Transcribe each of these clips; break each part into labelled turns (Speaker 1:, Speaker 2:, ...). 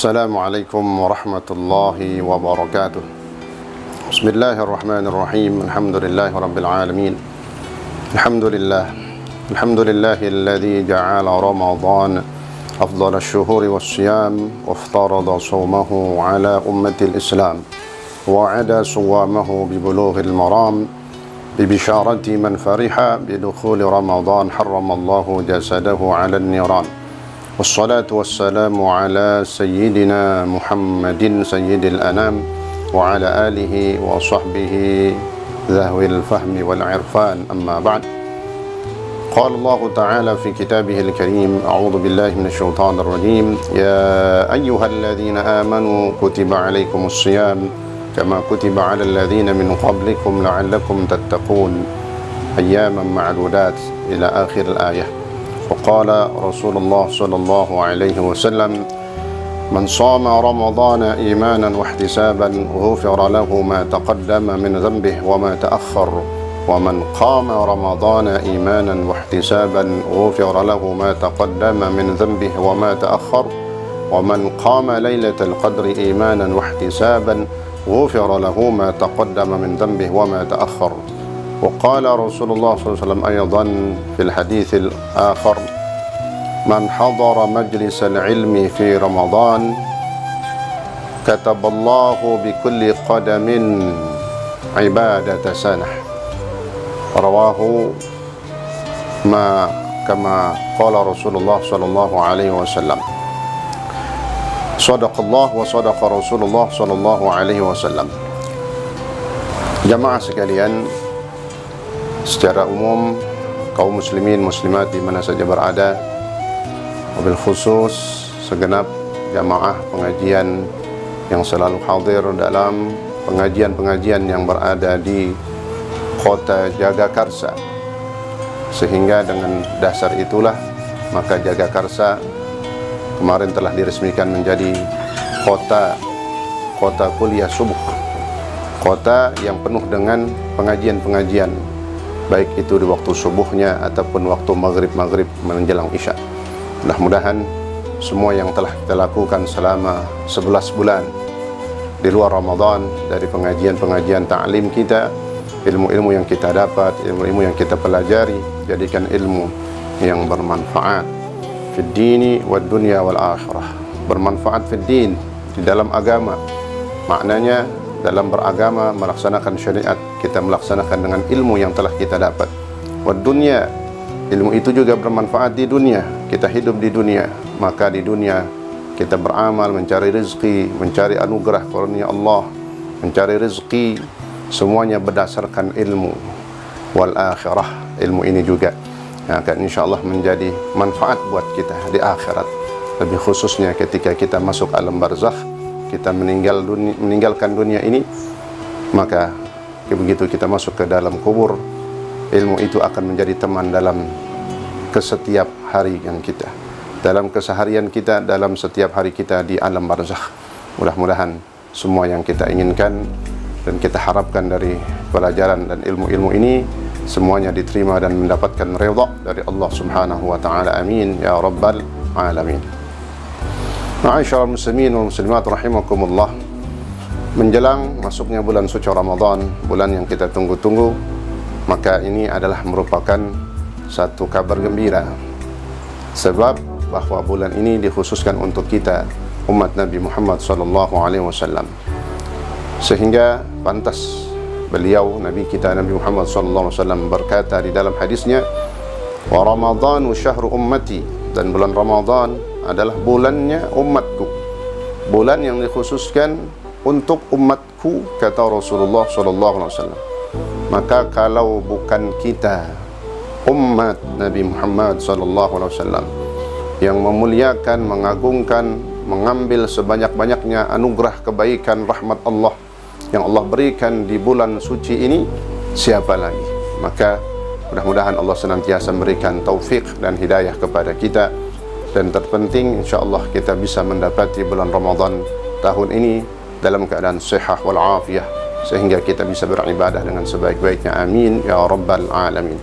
Speaker 1: السلام عليكم ورحمة الله وبركاته. بسم الله الرحمن الرحيم. الحمد لله رب العالمين. الحمد لله الذي جعل رمضان أفضل الشهور والصيام وافترض صومه على أمة الإسلام وعدا صوامه ببلوغ المرام ببشارة من فرح بدخول رمضان حرم الله جسده على النيران. والصلاة والسلام على سيدنا محمد سيد الأنام وعلى آله وصحبه ذوي الفهم والعرفان. أما بعد، قال الله تعالى في كتابه الكريم: أعوذ بالله من الشيطان الرجيم. يا أيها الذين آمنوا كتب عليكم الصيام كما كتب على الذين من قبلكم لعلكم تتقون أياما معدودات إلى آخر الآية. وقال رسول الله صلى الله عليه وسلم: من صام رمضان إيمانا واحتسابا غفر له ما تقدم من ذنبه وما تأخر ومن قام رمضان إيمانا واحتسابا غفر له ما تقدم من ذنبه وما تأخر ومن قام ليلة القدر إيمانا واحتسابا غفر له ما تقدم من ذنبه وما تأخر. وقال رسول الله صلى الله عليه وسلم أيضا في الحديث الآخر: من حضر مجلس العلم في رمضان كتب الله بكل قدم عبادة سنة. رواه كما قال رسول الله صلى الله عليه وسلم. صدق الله وصدق رسول الله صلى الله عليه وسلم. Jamaah sekalian, secara umum kaum muslimin muslimat di mana saja berada, wabil khusus segenap jamaah pengajian yang selalu hadir dalam pengajian-pengajian yang berada di kota Jagakarsa, sehingga dengan dasar itulah maka Jagakarsa kemarin telah diresmikan menjadi kota kuliah subuh, kota yang penuh dengan pengajian-pengajian, baik itu di waktu subuhnya ataupun waktu maghrib menjelang isya. Mudah-mudahan semua yang telah kita lakukan selama 11 bulan di luar Ramadan, dari pengajian-pengajian ta'lim kita, ilmu-ilmu yang kita dapat, ilmu-ilmu yang kita pelajari, jadikan ilmu yang bermanfaat fid dini wad dunya wal akhirah. Bermanfaat fid din, di dalam agama, maknanya dalam beragama, melaksanakan syariat, kita melaksanakan dengan ilmu yang telah kita dapat. Wad dunya, ilmu itu juga bermanfaat di dunia, kita hidup di dunia, maka di dunia kita beramal, mencari rezeki, mencari anugerah karunia Allah, mencari rezeki, semuanya berdasarkan ilmu. Wal akhirah, ilmu ini juga akan insyaallah menjadi manfaat buat kita di akhirat, lebih khususnya ketika kita masuk alam barzakh, kita meninggalkan dunia ini, maka begitu kita masuk ke dalam kubur, ilmu itu akan menjadi teman dalam kesetiap harian kita, dalam keseharian kita, dalam setiap hari kita di alam barzakh. Mudah-mudahan semua yang kita inginkan dan kita harapkan dari pelajaran dan ilmu-ilmu ini semuanya diterima dan mendapatkan ridha dari Allah Subhanahu wa taala. Amin ya rabbal alamin. Ma'asyiral muslimin wal muslimat rahimakumullah. Menjelang masuknya bulan suci Ramadan, bulan yang kita tunggu-tunggu, maka ini adalah merupakan satu kabar gembira, sebab bahwa bulan ini dikhususkan untuk kita umat Nabi Muhammad sallallahu alaihi wasallam, sehingga pantas beliau Nabi kita Nabi Muhammad sallallahu alaihi wasallam berkata di dalam hadisnya, wa ramadhanu syahru ummati, dan bulan Ramadan adalah bulannya umatku, bulan yang dikhususkan untuk umatku, kata Rasulullah sallallahu alaihi wasallam. Maka kalau bukan kita umat Nabi Muhammad sallallahu alaihi wasallam yang memuliakan, mengagungkan, mengambil sebanyak-banyaknya anugerah kebaikan rahmat Allah yang Allah berikan di bulan suci ini, siapa lagi? Maka mudah-mudahan Allah senantiasa memberikan taufik dan hidayah kepada kita. Dan terpenting, insyaAllah kita bisa mendapati bulan Ramadan tahun ini dalam keadaan sehat wal afiyah, sehingga kita bisa beribadah dengan sebaik-baiknya. Amin ya rabbal alamin.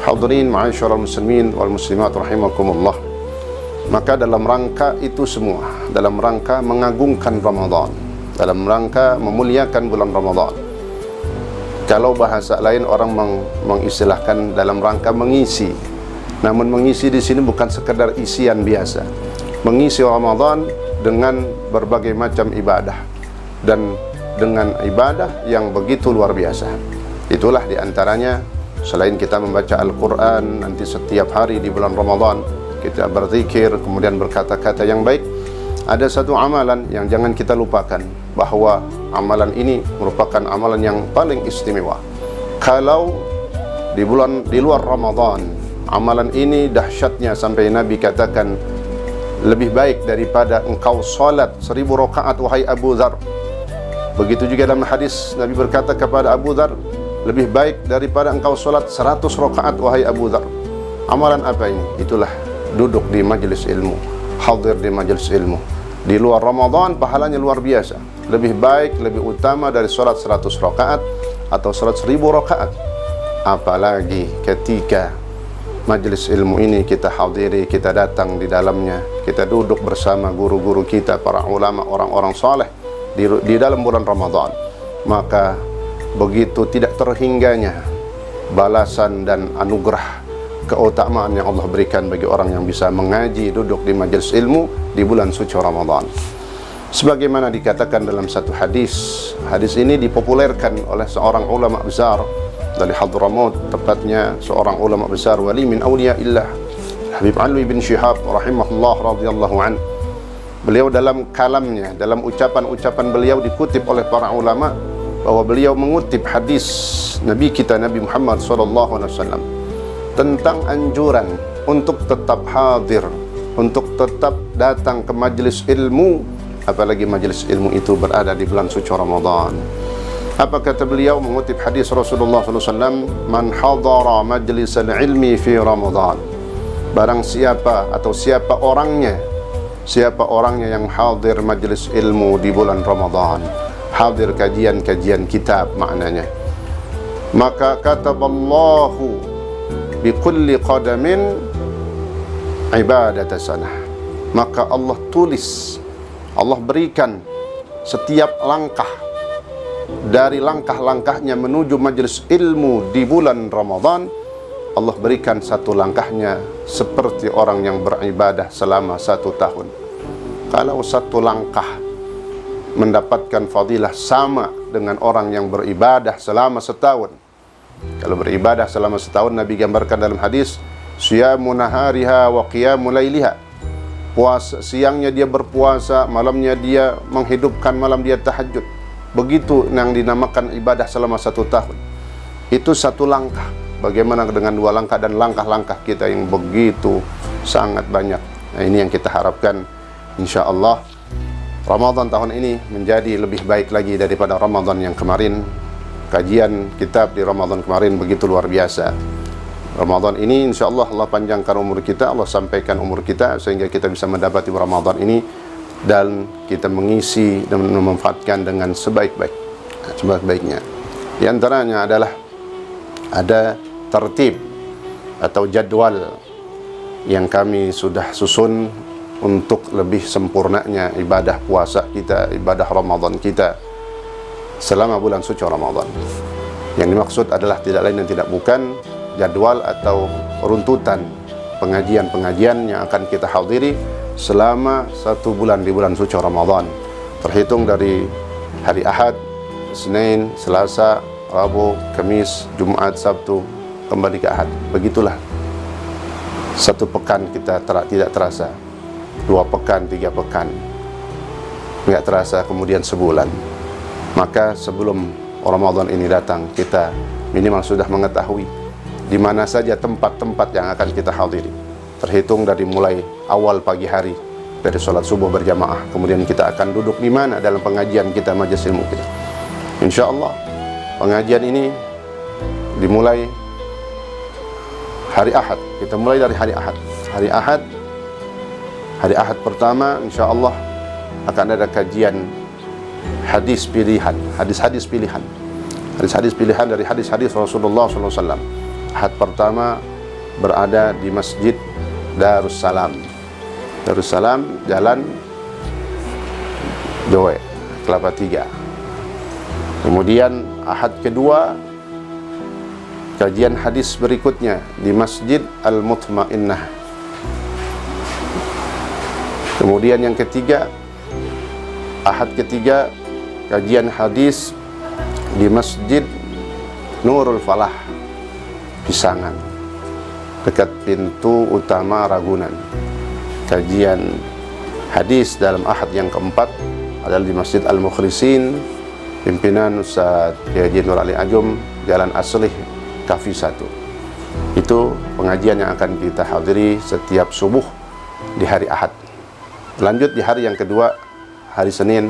Speaker 1: Hadirin ma'asyiral muslimin wal muslimat rahimakumullah. Maka dalam rangka itu semua, dalam rangka mengagungkan Ramadan, dalam rangka memuliakan bulan Ramadan, kalau bahasa lain orang mengistilahkan dalam rangka mengisi. Namun mengisi di sini bukan sekedar isian biasa. Mengisi Ramadan dengan berbagai macam ibadah, dan dengan ibadah yang begitu luar biasa. Itulah diantaranya, selain kita membaca Al-Quran nanti setiap hari di bulan Ramadan, kita berzikir, kemudian berkata-kata yang baik, ada satu amalan yang jangan kita lupakan, bahwa amalan ini merupakan amalan yang paling istimewa. Kalau di luar Ramadan, amalan ini dahsyatnya sampai Nabi katakan lebih baik daripada engkau salat 1000 rakaat wahai Abu Dzar. Begitu juga dalam hadis Nabi berkata kepada Abu Dzar, lebih baik daripada engkau salat 100 rakaat wahai Abu Dzar. Amalan apa ini? Itulah duduk di majelis ilmu, hadir di majelis ilmu. Di luar Ramadan pahalanya luar biasa, lebih baik, lebih utama dari salat 100 rakaat atau salat 1000 rakaat. Apalagi ketika majelis ilmu ini kita hadiri, kita datang di dalamnya, kita duduk bersama guru-guru kita, para ulama, orang-orang saleh di dalam bulan Ramadan, maka begitu tidak terhingganya balasan dan anugerah, keutamaan yang Allah berikan bagi orang yang bisa mengaji, duduk di majelis ilmu di bulan suci Ramadan. Sebagaimana dikatakan dalam satu hadis, hadis ini dipopulerkan oleh seorang ulama besar dari Hadramaut, tepatnya seorang ulama besar, wali min awliyaillah, Habib Alwi bin Syihab rahimahullah radhiyallahu an. Beliau dalam kalamnya, dalam ucapan-ucapan beliau dikutip oleh para ulama, bahwa beliau mengutip hadis Nabi kita Nabi Muhammad SAW tentang anjuran untuk tetap hadir, untuk tetap datang ke majelis ilmu, apalagi majelis ilmu itu berada di bulan suci Ramadan. Apa kata beliau mengutip hadis Rasulullah SAW, man hadara majlisal ilmi fi Ramadan, barang siapa atau siapa orangnya yang hadir majelis ilmu di bulan Ramadan, hadir kajian-kajian kitab maknanya, maka kataballahu bikulli qadamin ibadata sanah, maka Allah tulis, Allah berikan setiap langkah dari langkah-langkahnya menuju majelis ilmu di bulan Ramadan, Allah berikan satu langkahnya seperti orang yang beribadah selama 1 tahun. Kalau satu langkah mendapatkan fadilah sama dengan orang yang beribadah selama setahun. Kalau beribadah selama setahun, Nabi gambarkan dalam hadis, siyamu nahariha wa qiyamu lailiha, puasa siangnya dia berpuasa, malamnya dia menghidupkan malam dia tahajud. Begitu yang dinamakan ibadah selama 1 tahun. Itu satu langkah. Bagaimana dengan 2 langkah dan langkah-langkah kita yang begitu sangat banyak. Nah, ini yang kita harapkan, insya Allah Ramadan tahun ini menjadi lebih baik lagi daripada Ramadan yang kemarin. Kajian kitab di Ramadan kemarin begitu luar biasa. Ramadan ini insya Allah Allah panjangkan umur kita, Allah sampaikan umur kita sehingga kita bisa mendapati Ramadan ini dan kita mengisi dan memanfaatkan dengan sebaik-baiknya. Di antaranya adalah ada tertib atau jadwal yang kami sudah susun untuk lebih sempurnanya ibadah puasa kita, ibadah Ramadan kita selama bulan suci Ramadan. Yang dimaksud adalah tidak lain dan tidak bukan jadwal atau runtutan pengajian-pengajian yang akan kita hadiri selama 1 bulan di bulan suci Ramadan, terhitung dari hari Ahad, Senin, Selasa, Rabu, Kamis, Jumat, Sabtu, kembali ke Ahad. Begitulah 1 pekan kita tidak terasa, 2 pekan, 3 pekan, nggak terasa, kemudian sebulan. Maka sebelum Ramadan ini datang, kita minimal sudah mengetahui di mana saja tempat-tempat yang akan kita hadiri, terhitung dari mulai awal pagi hari dari sholat subuh berjamaah, kemudian kita akan duduk di mana dalam pengajian kita, majelis ilmu kita. Insya Allah pengajian ini dimulai hari Ahad. Kita mulai dari hari Ahad. Hari Ahad pertama insya Allah akan ada kajian hadis pilihan, hadis-hadis pilihan dari hadis-hadis Rasulullah SAW. Ahad pertama berada di Masjid Darussalam Darussalam, Jalan Doe, Kelapa 3. Kemudian Ahad kedua, kajian hadis berikutnya di Masjid Al-Mutmainnah. Kemudian yang ketiga, Ahad ketiga, kajian hadis di Masjid Nurul Falah, Pisangan, dekat pintu utama Ragunan. Kajian hadis dalam Ahad yang keempat adalah di Masjid Al-Mukhlisin, pimpinan Ustaz Kiai Haji Nur Ali Ajum, Jalan Aslih, Kafi 1. Itu pengajian yang akan kita hadiri setiap subuh di hari Ahad. Lanjut di hari yang kedua, hari Senin,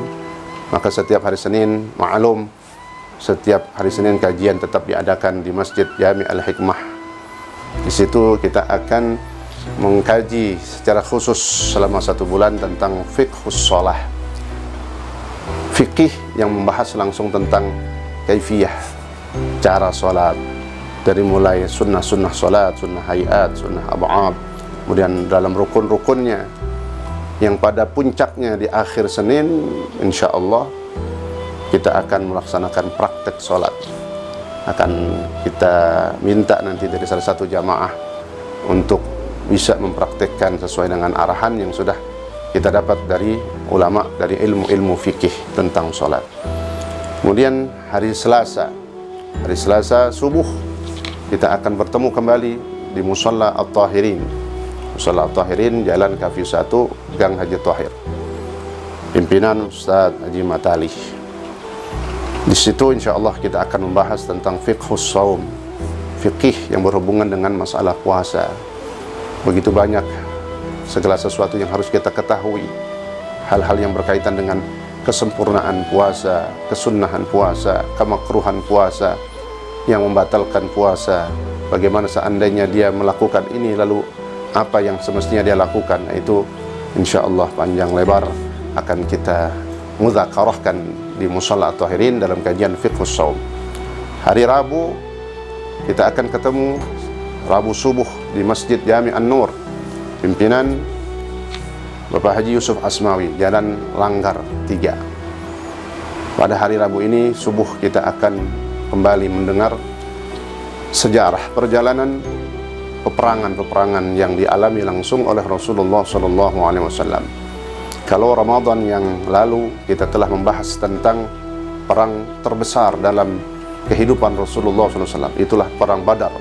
Speaker 1: maka setiap hari Senin maklum, setiap hari Senin kajian tetap diadakan di Masjid Jami Al-Hikmah. Di situ kita akan mengkaji secara khusus selama 1 bulan tentang fiqhus shalah, fikih yang membahas langsung tentang kaifiyah, cara sholat, dari mulai sunnah-sunnah sholat, sunnah hayat, sunnah ab'ad, kemudian dalam rukun-rukunnya, yang pada puncaknya di akhir Senin insya Allah kita akan melaksanakan praktek sholat. Akan kita minta nanti dari salah satu jamaah untuk bisa mempraktekkan sesuai dengan arahan yang sudah kita dapat dari ulama, dari ilmu-ilmu fikih tentang sholat. Kemudian hari Selasa subuh kita akan bertemu kembali di Musalla At-Tahirin. Musalla At-Tahirin, Jalan Kafi 1, Gang Haji Thahir, pimpinan Ustaz Haji Matali. Di situ insya Allah kita akan membahas tentang fiqhus shaum, fikih yang berhubungan dengan masalah puasa. Begitu banyak segala sesuatu yang harus kita ketahui, hal-hal yang berkaitan dengan kesempurnaan puasa, kesunnahan puasa, kemakruhan puasa, yang membatalkan puasa, bagaimana seandainya dia melakukan ini lalu apa yang semestinya dia lakukan. Itu insya Allah panjang lebar akan kita mudzakarahkan di Musalla At-Tahirin dalam kajian fiqhus shaum. Hari Rabu kita akan ketemu Rabu subuh di Masjid Jami An-Nur, pimpinan Bapak Haji Yusuf Asmawi, Jalan Langgar 3. Pada hari Rabu ini subuh kita akan kembali mendengar sejarah perjalanan peperangan-peperangan yang dialami langsung oleh Rasulullah SAW. Kalau Ramadan yang lalu kita telah membahas tentang perang terbesar dalam kehidupan Rasulullah SAW, itulah perang Badar,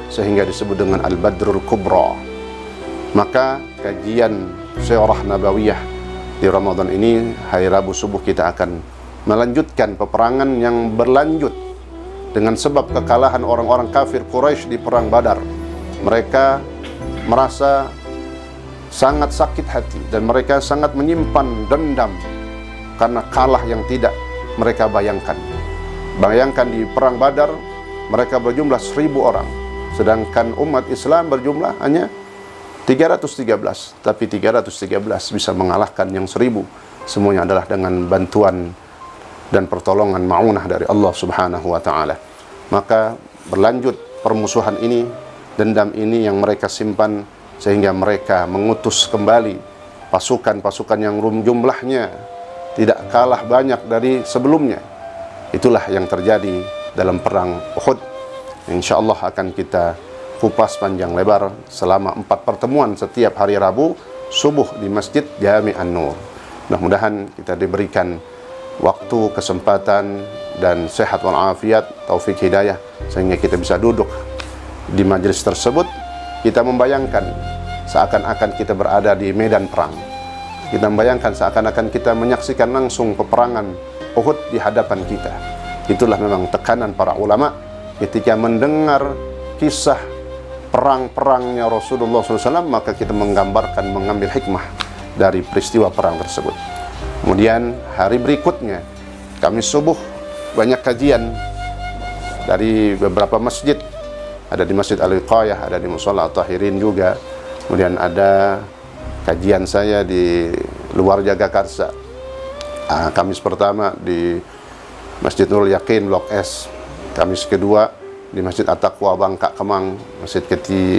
Speaker 1: sehingga disebut dengan Al-Badrul Kubra. Maka kajian Sirah Nabawiyah di Ramadan ini, hari Rabu subuh kita akan melanjutkan peperangan yang berlanjut dengan sebab kekalahan orang-orang kafir Quraisy di perang Badar. Mereka merasa sangat sakit hati dan mereka sangat menyimpan dendam karena kalah yang tidak mereka bayangkan. Bayangkan di perang Badar mereka berjumlah 1000 orang, sedangkan umat Islam berjumlah hanya 313, tapi 313 bisa mengalahkan yang 1000. Semuanya adalah dengan bantuan dan pertolongan ma'unah dari Allah Subhanahu wa taala. Maka berlanjut permusuhan ini, dendam ini yang mereka simpan, sehingga mereka mengutus kembali pasukan-pasukan yang jumlahnya tidak kalah banyak dari sebelumnya. Itulah yang terjadi dalam perang Uhud. Insyaallah akan kita kupas panjang lebar selama 4 pertemuan setiap hari Rabu subuh di Masjid Jami An-Nur. Mudah-mudahan kita diberikan waktu, kesempatan, dan sehat walafiat, taufik hidayah, sehingga kita bisa duduk di majelis tersebut. Kita membayangkan seakan-akan kita berada di medan perang. Kita membayangkan seakan-akan kita menyaksikan langsung peperangan Uhud di hadapan kita. Itulah memang tekanan para ulama ketika mendengar kisah perang-perangnya Rasulullah SAW, maka kita menggambarkan, mengambil hikmah dari peristiwa perang tersebut. Kemudian hari berikutnya, Kamis subuh, banyak kajian dari beberapa masjid. Ada di Masjid Al-Wiqayah, ada di Musalla At-Tahirin juga. Kemudian ada kajian saya di luar Jagakarsa. Kamis pertama di Masjid Nurul Yakin Blok S. Kamis kedua di Masjid At-Taqwa Bangka Kemang,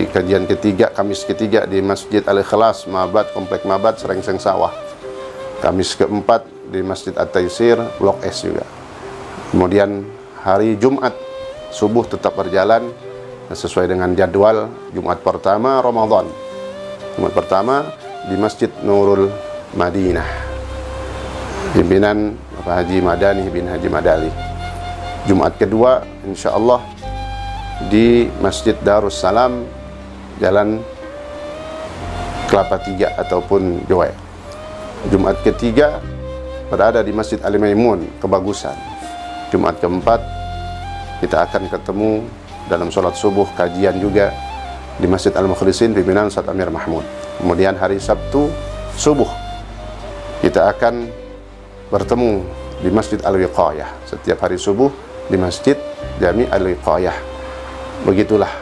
Speaker 1: kajian ketiga, Kamis ketiga di Masjid Al-Ikhlas Mabat, Komplek Mabat, Serengseng Sawah. Kamis keempat di Masjid At-Taisir, Blok S juga. Kemudian hari Jumat subuh tetap berjalan sesuai dengan jadwal. Jumat pertama Ramadan, Jumat pertama di Masjid Nurul Madinah, pimpinan Bapak Haji Madani bin Haji Madali. Jumat kedua insyaallah di Masjid Darussalam, Jalan Kelapa 3 ataupun Joe. Jumat ketiga berada di Masjid Ali Maimun, Kebagusan. Jumat keempat kita akan ketemu dalam sholat subuh kajian juga di Masjid Al-Mukhlisin pimpinan Ustaz Amir Mahmud. Kemudian hari Sabtu subuh kita akan bertemu di Masjid Al-Wiqayah. Setiap hari subuh di Masjid Jami Al-Wiqayah. Begitulah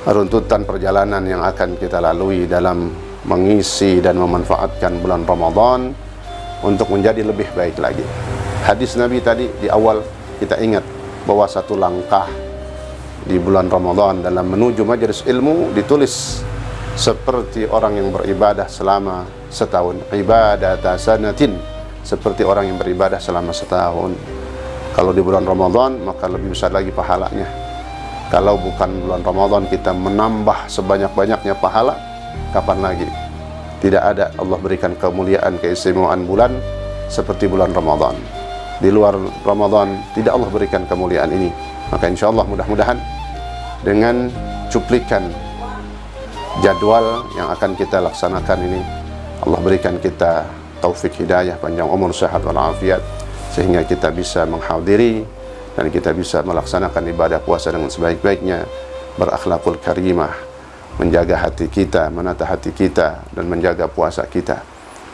Speaker 1: runtutan perjalanan yang akan kita lalui dalam mengisi dan memanfaatkan bulan Ramadan untuk menjadi lebih baik lagi. Hadis Nabi tadi di awal kita ingat bahwa satu langkah di bulan Ramadan dalam menuju majelis ilmu ditulis seperti orang yang beribadah selama setahun. Ibadata sanatin, seperti orang yang beribadah selama setahun. Kalau di bulan Ramadan maka lebih besar lagi pahalanya. Kalau bukan bulan Ramadan kita menambah sebanyak-banyaknya pahala, kapan lagi? Tidak ada Allah berikan kemuliaan, keistimewaan bulan seperti bulan Ramadan. Di luar Ramadan tidak Allah berikan kemuliaan ini. Maka insya Allah mudah-mudahan dengan cuplikan jadwal yang akan kita laksanakan ini, Allah berikan kita taufik hidayah, panjang umur, sehat walafiat, sehingga kita bisa menghadiri dan kita bisa melaksanakan ibadah puasa dengan sebaik-baiknya, berakhlakul karimah, menjaga hati kita, menata hati kita, dan menjaga puasa kita.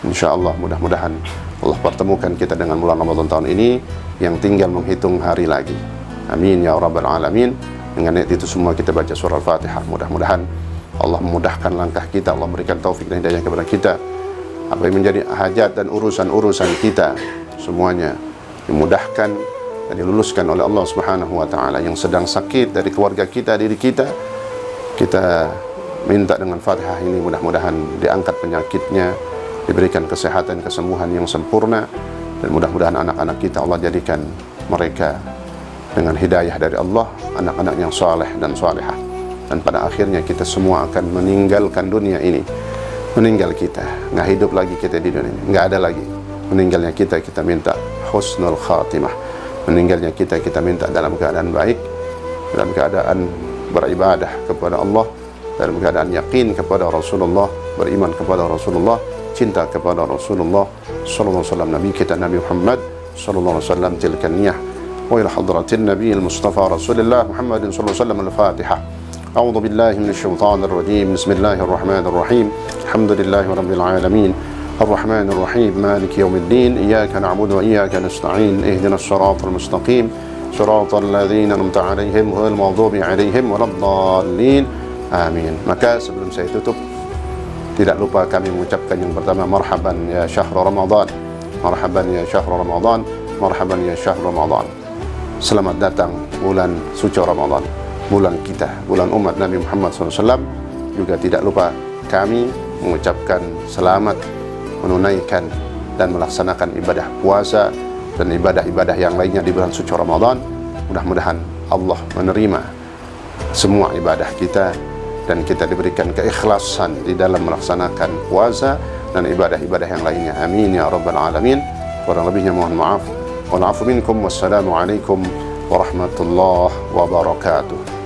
Speaker 1: InsyaAllah mudah-mudahan Allah pertemukan kita dengan bulan Ramadan tahun ini yang tinggal menghitung hari lagi. Amin ya Rabbal Alamin. Dengan itu semua kita baca surah Al-Fatihah. Mudah-mudahan Allah memudahkan langkah kita, Allah berikan taufik dan hidayah kepada kita. Apa yang menjadi hajat dan urusan-urusan kita semuanya dimudahkan dan diluluskan oleh Allah Subhanahu wa taala. Yang sedang sakit dari keluarga kita, diri kita, kita minta dengan Fatihah ini mudah-mudahan diangkat penyakitnya, diberikan kesehatan, kesembuhan yang sempurna, dan mudah-mudahan anak-anak kita Allah jadikan mereka dengan hidayah dari Allah, anak-anak yang saleh dan salihah. Dan pada akhirnya kita semua akan meninggalkan dunia ini. Meninggal kita, nggak hidup lagi kita di dunia ini, nggak ada lagi. Meninggalnya kita minta husnul khatimah. Meninggalnya kita minta dalam keadaan baik, dalam keadaan beribadah kepada Allah, dalam keadaan yakin kepada Rasulullah, beriman kepada Rasulullah, cinta kepada Rasulullah sallallahu alaihi wasallam, Nabi kita Nabi Muhammad sallallahu alaihi wasallam. Tilka niyah wa ila hadratin Nabi al-Mustafa Rasulullah Muhammadin sallallahu alaihi wasallam. Al-Fatihah. A'udzu billahi minasy syaithanir rajim. Bismillahirrahmanirrahim. Alhamdulillahi rabbil alamin. الرحمن الرحيم مالك يوم الدين إياك نعبد وإياك نستعين اهدنا الصراط المستقيم صراط الذين أنعمت عليهم غير المغضوب عليهم ولا الضالين آمين. Maka sebelum saya tutup, tidak lupa kami mengucapkan yang pertama, marhaban ya syahr Ramadan, marhaban ya syahr Ramadan, marhaban ya syahr Ramadan. Selamat datang bulan suci Ramadan, bulan kita, bulan umat Nabi Muhammad SAW. Juga tidak lupa kami mengucapkan selamat menunaikan dan melaksanakan ibadah puasa dan ibadah-ibadah yang lainnya di bulan suci Ramadan. Mudah-mudahan Allah menerima semua ibadah kita dan kita diberikan keikhlasan di dalam melaksanakan puasa dan ibadah-ibadah yang lainnya. Amin ya Rabbal Alamin. Kurang lebihnya mohon maaf. Wal afu minkum. Wassalamualaikum warahmatullahi wabarakatuh.